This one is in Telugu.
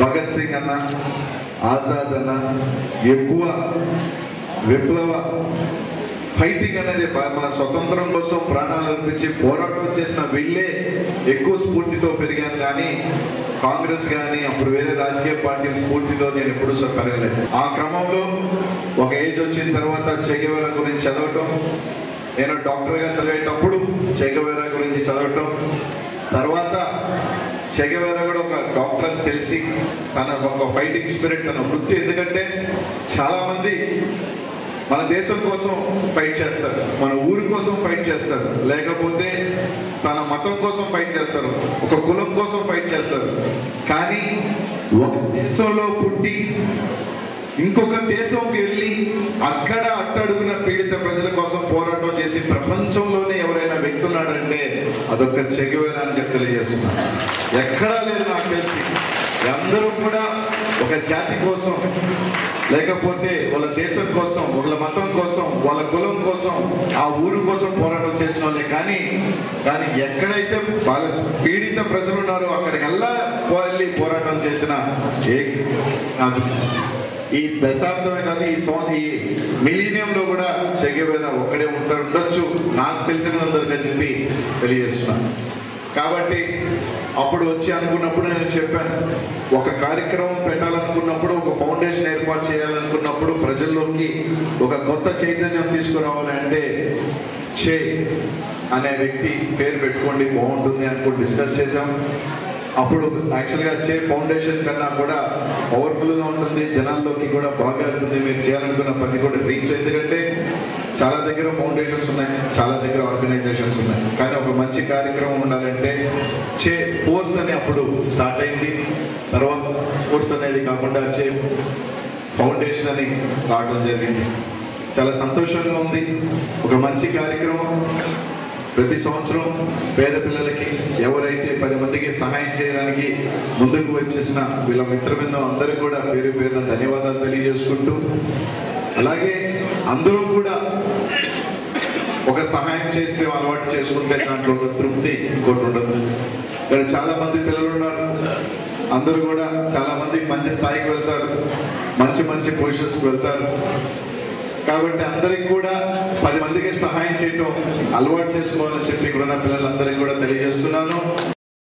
భగత్ సింగ్ అన్న, ఆజాద్ అన్న ఎక్కువ విప్లవ ఫైటింగ్ అనేది మన స్వతంత్రం కోసం ప్రాణాలు అర్పించి పోరాటం చేసిన వీళ్ళే ఎక్కువ స్ఫూర్తితో పెరిగాను. కానీ కాంగ్రెస్ కానీ అప్పుడు వేరే రాజకీయ పార్టీల స్ఫూర్తితో నేను ఎప్పుడూ పెరగలేదు. ఆ క్రమంలో ఒక ఏజ్ వచ్చిన తర్వాత చే గెవేరా గురించి చదవటం, నేను డాక్టర్గా చదివేటప్పుడు చే గెవేరా గురించి చదవటం, తర్వాత చే గెవేరా కూడా ఒక డాక్టర్ అని తెలిసి తన ఒక ఫైటింగ్ స్పిరిట్, తన వృత్తి, ఎందుకంటే చాలా మంది మన దేశం కోసం ఫైట్ చేస్తారు, మన ఊరి కోసం ఫైట్ చేస్తారు, లేకపోతే తన మతం కోసం ఫైట్ చేస్తారు, ఒక కులం కోసం ఫైట్ చేస్తారు. కానీ ఒక దేశంలో పుట్టి ఇంకొక దేశంకి వెళ్ళి అక్కడ అట్టడుగున పీడిత ప్రజల కోసం పోరాటం చేసి ప్రపంచంలోనే ఎవరైనా వ్యక్తి ఉన్నాడంటే అదొక్క చే గెవేరా అని చెప్పి తెలియజేస్తున్నాను. ఎక్కడా లేదు నాకు తెలిసి. అందరూ కూడా ఒక జాతి కోసం, లేకపోతే వాళ్ళ దేశం కోసం, వాళ్ళ మతం కోసం, వాళ్ళ కులం కోసం, ఆ ఊరు కోసం పోరాటం చేసిన వాళ్ళే. కానీ ఎక్కడైతే వాళ్ళ పీడిత ప్రజలు ఉన్నారో అక్కడికల్లా వెళ్ళి పోరాటం చేసిన ఈ దశాబ్దమే కాదు, ఈ మిలీనియంలో కూడా చే గెవేరా ఒక్కడే ఉండొచ్చు నాకు తెలిసినందరికని చెప్పి తెలియజేస్తున్నాను. కాబట్టి అప్పుడు వచ్చి అనుకున్నప్పుడు నేను చెప్పాను, ఒక కార్యక్రమం పెట్టాలనుకున్నప్పుడు, ఒక ఫౌండేషన్ ఏర్పాటు చేయాలనుకున్నప్పుడు, ప్రజల్లోకి ఒక కొత్త చైతన్యం తీసుకురావాలంటే చే అనే వ్యక్తి పేరు పెట్టుకోండి బాగుంటుంది అనుకుని డిస్కస్ చేశాం. అప్పుడు యాక్చువల్గా చే ఫౌండేషన్ కన్నా కూడా పవర్ఫుల్గా ఉంటుంది, జనాల్లోకి కూడా బాగా వెళ్తుంది, మీరు చేయాలనుకున్న పని కూడా రీచ్. ఎందుకంటే చాలా దగ్గర ఫౌండేషన్స్ ఉన్నాయి, చాలా దగ్గర ఆర్గనైజేషన్స్ ఉన్నాయి, కానీ ఒక మంచి కార్యక్రమం ఉండాలంటే చే ఫోర్స్ అని అప్పుడు స్టార్ట్ అయింది. తర్వాత ఫోర్స్ అనేది కాకుండా చే ఫౌండేషన్ అని రావడం జరిగింది. చాలా సంతోషంగా ఉంది. ఒక మంచి కార్యక్రమం. ప్రతి సంవత్సరం పేద పిల్లలకి ఎవరైతే 10 మందికి సహాయం చేయడానికి ముందుకు వచ్చేసిన వీళ్ళ మిత్రబృందం అందరికీ కూడా పేరు పేరున ధన్యవాదాలు తెలియజేసుకుంటూ, అలాగే అందరూ కూడా ఒక సహాయం చేస్తే అలవాటు చేసుకుంటే దాంట్లో ఉన్న తృప్తి ఇంకోటి ఉండదు. ఇక్కడ చాలా మంది పిల్లలు ఉన్నారు, అందరూ కూడా చాలా మంది మంచి స్థాయికి వెళ్తారు, మంచి పొజిషన్స్కి వెళ్తారు. కాబట్టి అందరికి కూడా 10 మందికి సహాయం చేయటం అలవాటు చేసుకోవాలని చెప్పి ఇక్కడ ఉన్న పిల్లలందరికీ కూడా తెలియజేస్తున్నాను.